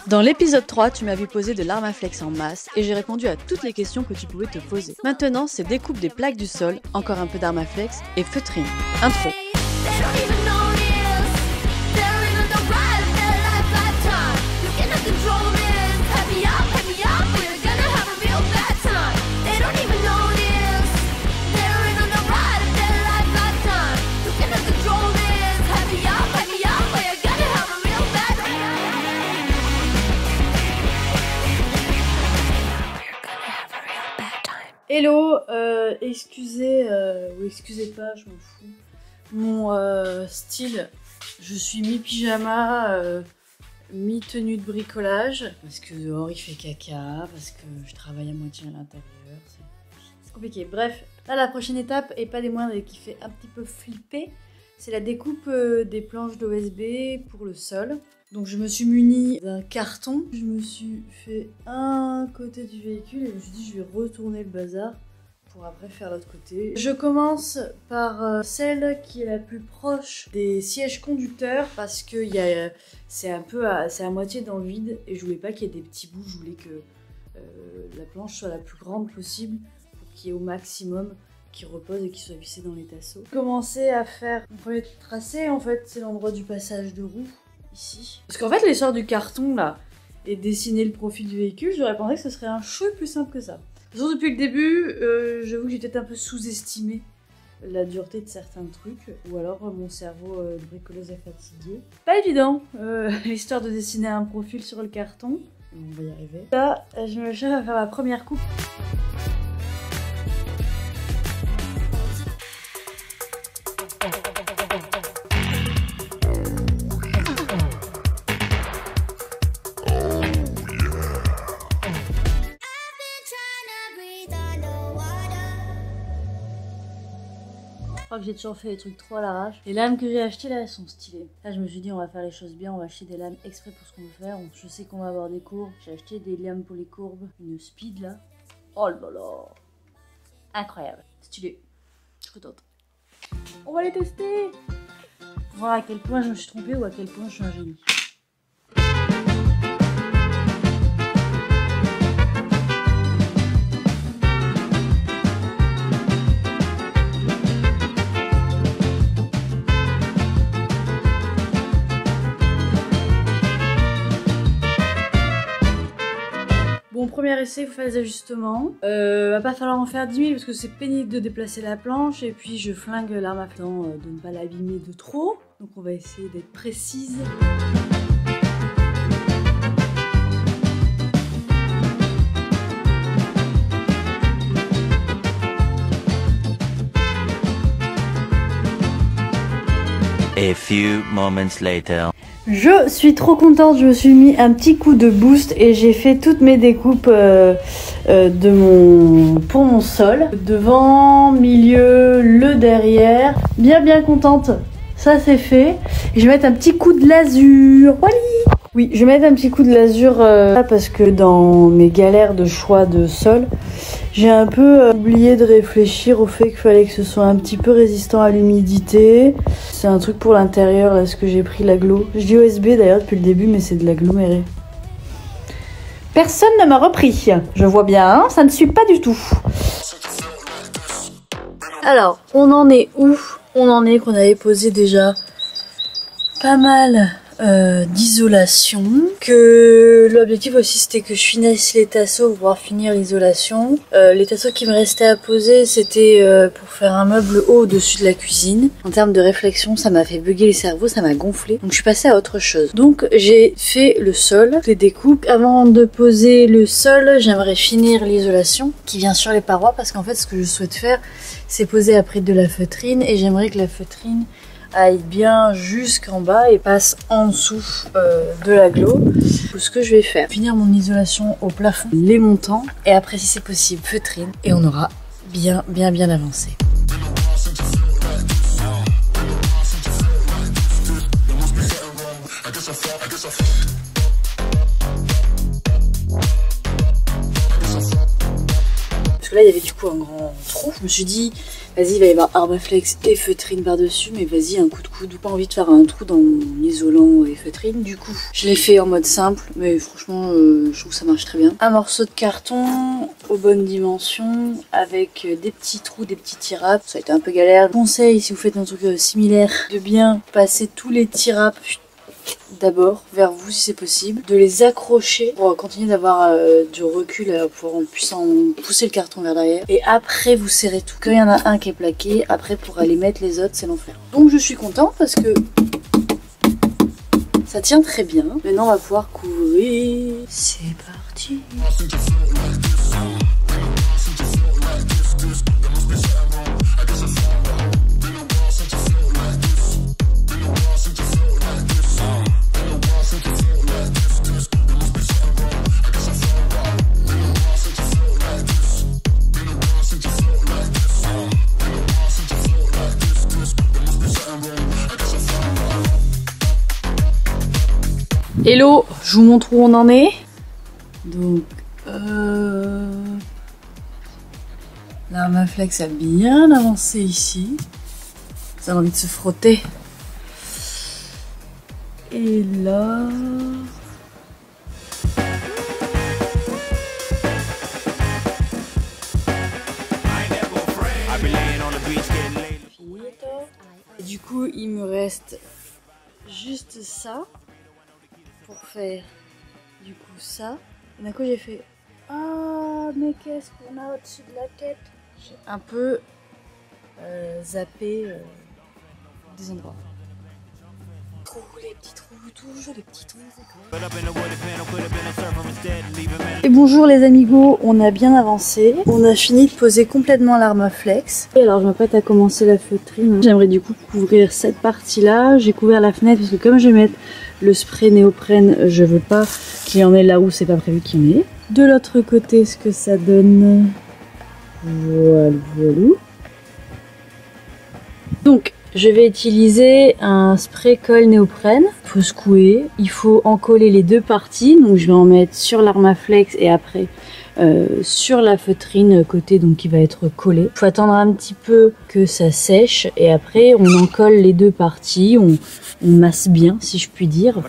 Dans l'épisode 3, tu m'avais posé de l'Armaflex en masse et j'ai répondu à toutes les questions que tu pouvais te poser. Maintenant, c'est découpe des plaques du sol, encore un peu d'Armaflex et feutrine. Intro. Hello, excusez ou excusez pas, je m'en fous. Mon style, je suis mi-pyjama, mi-tenue de bricolage, parce que dehors il fait caca, parce que je travaille à moitié à l'intérieur, c'est compliqué. Bref, là la prochaine étape, et pas des moindres et qui fait un petit peu flipper, c'est la découpe des planches d'OSB pour le sol. Donc je me suis munie d'un carton, je me suis fait un côté du véhicule et je me suis dit je vais retourner le bazar pour après faire l'autre côté. Je commence par celle qui est la plus proche des sièges conducteurs parce que c'est à moitié dans le vide et je voulais pas qu'il y ait des petits bouts, je voulais que la planche soit la plus grande possible pour qu'il y ait au maximum qui repose et qui soit vissé dans les tasseaux. Commencer à faire mon premier tracé, en fait c'est l'endroit du passage de roue. Ici. Parce qu'en fait l'essor du carton là et dessiner le profil du véhicule, j'aurais pensé que ce serait un chouille plus simple que ça. Surtout depuis le début, j'avoue que j'ai peut-être un peu sous-estimé la dureté de certains trucs, ou alors mon cerveau de bricoleuse est fatigué. Pas évident, l'histoire de dessiner un profil sur le carton, on va y arriver. Là, je me cherche à faire ma première coupe. Je crois que j'ai toujours fait des trucs trop à l'arrache. Les lames que j'ai achetées là, elles sont stylées. Là, je me suis dit, on va faire les choses bien, on va acheter des lames exprès pour ce qu'on veut faire. Je sais qu'on va avoir des courbes. J'ai acheté des lames pour les courbes. Une speed là. Oh là là. Incroyable. Stylé. Je suis contente. On va les tester. Pour voir à quel point je me suis trompée ou à quel point je suis un génie. Bon, premier essai, il faut faire les ajustements. Va pas falloir en faire 10 000 parce que c'est pénible de déplacer la planche et puis je flingue l'arme à temps de ne pas l'abîmer de trop. Donc on va essayer d'être précise. A few moments later. Je suis trop contente, je me suis mis un petit coup de boost et j'ai fait toutes mes découpes pour mon sol. Devant, milieu, le derrière. Bien contente, ça c'est fait. Et je vais mettre un petit coup de lasure. Oui, je vais mettre un petit coup de lasure parce que dans mes galères de choix de sol, j'ai un peu oublié de réfléchir au fait qu'il fallait que ce soit un petit peu résistant à l'humidité. C'est un truc pour l'intérieur, là, ce que j'ai pris, l'aglo. Je dis OSB d'ailleurs depuis le début, mais c'est de l'aggloméré. Personne ne m'a repris. Je vois bien, hein, ça ne suit pas du tout. Alors, on en est où? On en est qu'on avait posé déjà pas mal d'isolation, que l'objectif aussi c'était que je finisse les tasseaux pour pouvoir finir l'isolation. Les tasseaux qui me restaient à poser c'était pour faire un meuble haut au-dessus de la cuisine. En termes de réflexion ça m'a fait bugger les cerveaux, ça m'a gonflé, donc je suis passée à autre chose. Donc j'ai fait le sol, les découpes. Avant de poser le sol, j'aimerais finir l'isolation qui vient sur les parois parce qu'en fait ce que je souhaite faire c'est poser après de la feutrine et j'aimerais que la feutrine aille bien jusqu'en bas et passe en dessous de l'agglo. Ce que je vais faire, finir mon isolation au plafond, les montants, et après si c'est possible feutrine, et on aura bien avancé. Parce que là il y avait du coup un grand trou. Je me suis dit vas-y, il va y avoir Armaflex et feutrine par-dessus, mais vas-y, un coup de coude. Pas envie de faire un trou dans mon isolant et feutrine. Du coup, je l'ai fait en mode simple, mais franchement, je trouve que ça marche très bien. Un morceau de carton aux bonnes dimensions, avec des petits trous, des petits tirapes. Ça a été un peu galère. Conseil, si vous faites un truc similaire, de bien passer tous les tirapes d'abord vers vous si c'est possible, de les accrocher pour continuer d'avoir du recul pour en puissant pousser le carton vers l'arrière, et après vous serrez tout. Quand il y en a un qui est plaqué, après pour aller mettre les autres c'est l'enfer. Donc je suis contente parce que ça tient très bien. Maintenant on va pouvoir couvrir. C'est parti. Hello, je vous montre où on en est. Donc, l'Armaflex a bien avancé ici. Ça a envie de se frotter. Et là... Et du coup, il me reste juste ça. Pour faire du coup ça. Et d'un coup j'ai fait ah mais qu'est-ce qu'on a au-dessus de la tête. J'ai un peu zappé des endroits. Les petits trous, toujours les petits trous. Et bonjour les amigos, on a bien avancé. On a fini de poser complètement l'Armaflex. Et alors je m'apprête à commencer la feutrine. J'aimerais du coup couvrir cette partie là. J'ai couvert la fenêtre parce que comme je vais mettre le spray néoprène, je veux pas qu'il y en ait là où c'est pas prévu qu'il y en ait. De l'autre côté, ce que ça donne. Voilà, voilà. Donc, je vais utiliser un spray colle néoprène. Il faut secouer. Il faut en coller les deux parties. Donc, je vais en mettre sur l'Armaflex et après sur la feutrine côté donc qui va être collée. Il faut attendre un petit peu que ça sèche et après on en colle les deux parties. On masse bien si je puis dire.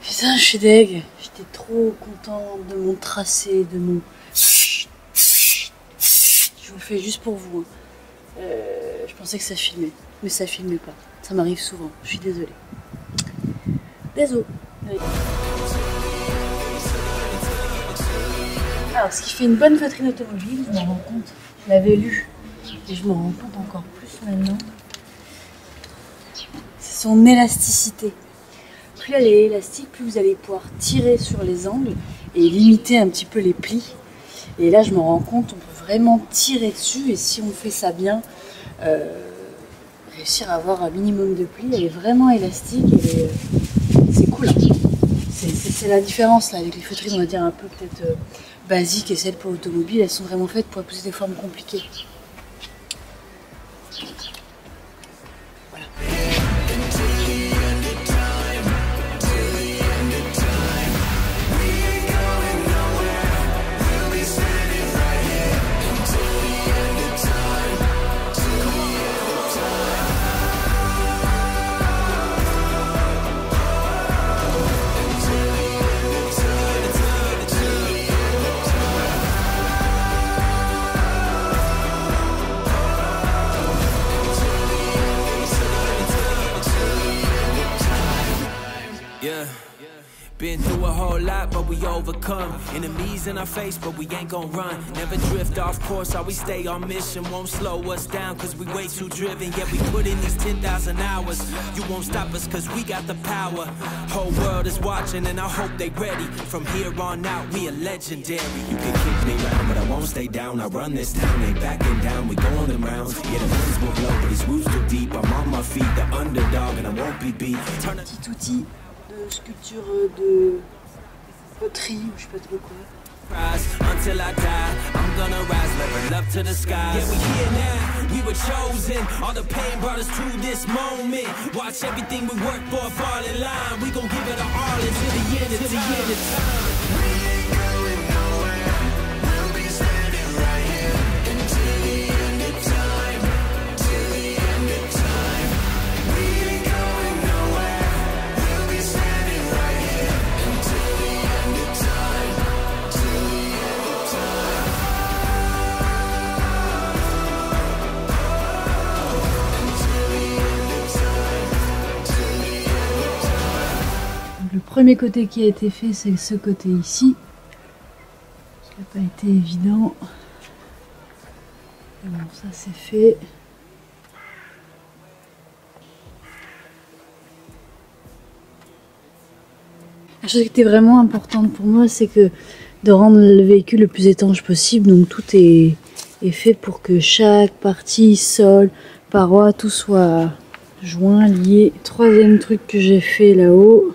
Putain, je suis deg. J'étais trop contente de mon tracé, de mon... Je vous le fais juste pour vous. Je pensais que ça filmait, mais ça filmait pas. Ça m'arrive souvent, je suis désolée. Désolée. Alors, ce qui fait une bonne feutrine automobile, je m'en rends compte. Je l'avais lu, et je m'en rends compte encore plus maintenant. C'est son élasticité. Plus elle est élastique, plus vous allez pouvoir tirer sur les angles et limiter un petit peu les plis. Et là, je me rends compte, on peut vraiment tirer dessus et si on fait ça bien, réussir à avoir un minimum de plis. Elle est vraiment élastique et c'est cool. Hein. C'est la différence là avec les feutrines, on va dire un peu peut-être basiques et celles pour l'automobile, elles sont vraiment faites pour poser des formes compliquées. fight, but we overcome. Enemies in our face, but we ain't gon' run. Never drift off course, always stay on mission. Won't slow us down, cause we way too driven. Yeah, we put in these 10,000 hours. You won't stop us, cause we got the power. Whole world is watching, and I hope they ready. From here on out, we are legendary. You can kick me round, but I won't stay down. I run this town, ain't backing down. We going them rounds. Yeah, the winds will blow, but these roots too deep. I'm on my feet, the underdog, and I won't be beat. Petit outil de sculpture de poterie ou je sais pas trop quoi. Until I die, I'm gonna rise, level up to the skies. Yeah, we here now, we were chosen. All the pain brought us to this moment. Watch everything we work for fall in line. We gon' give it our all until the end of time. We ain't going nowhere. We'll be standing right here until the end of time. Till the end of time. We ain't going nowhere. We'll be standing right here until the end of time. Till the end of time. Until the end of time. Till the end of time. Le premier côté qui a été fait, c'est ce côté ici. Ça n'a pas été évident. Et bon, ça c'est fait. La chose qui était vraiment importante pour moi, c'est que de rendre le véhicule le plus étanche possible. Donc tout est fait pour que chaque partie, sol, paroi, tout soit joint, lié. Troisième truc que j'ai fait là-haut.